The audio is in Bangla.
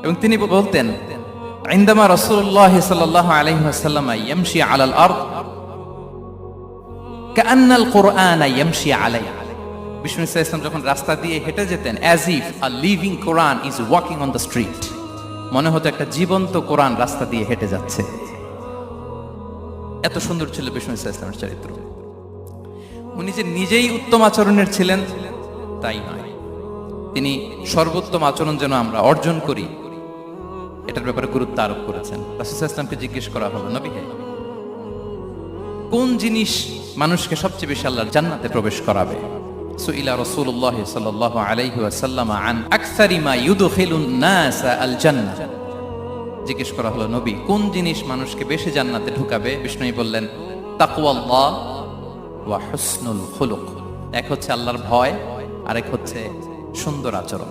এবং তিনি বলতেন ইনদামা রাসূলুল্লাহ সাল্লাল্লাহু আলাইহি ওয়াসাল্লাম ইয়ামশি আলাল আরদ কাআন্নাল কুরআন ইয়ামশি আলাইহা। বিষ্ণু ইসলাম যখন রাস্তা দিয়ে হেঁটে যেতেন, as if a living Quran is walking on the street, মনে হতো একটা জীবন্ত কোরআন রাস্তা দিয়ে হেঁটে যাচ্ছে। এত সুন্দর ছিল বিষ্ণু ইসলামের চরিত্র। উনি যে নিজেই উত্তম আচরণের ছিলেন তাই নয়, তিনি সর্বোত্তম আচরণ যেন আমরা অর্জন করি এটার ব্যাপারে গুরুত্ব আরোপ করেছেন। রাসূল সাল্লাল্লাহু আলাইহি ওয়াসাল্লামকে জিজ্ঞেস করা হলো, নবী হে, কোন জিনিস মানুষকে সবচেয়ে বেশি আল্লাহর জান্নাতে প্রবেশ করাবে? সুইলা রাসূলুল্লাহ সাল্লাল্লাহু আলাইহি ওয়াসাল্লাম আন আকসারি মা ইউদখিলুন নাস আল জান্নাহ। জিজ্ঞেস করা হলো, নবী কোন জিনিস মানুষকে বেশি জান্নাতে ঢুকাবে? বিষ্ণু বললেন, তাকওয়াল্লাহ ওয়া হুসনুল খুলুক। এক হচ্ছে আল্লাহর ভয়, আরেক হচ্ছে সুন্দর আচরণ।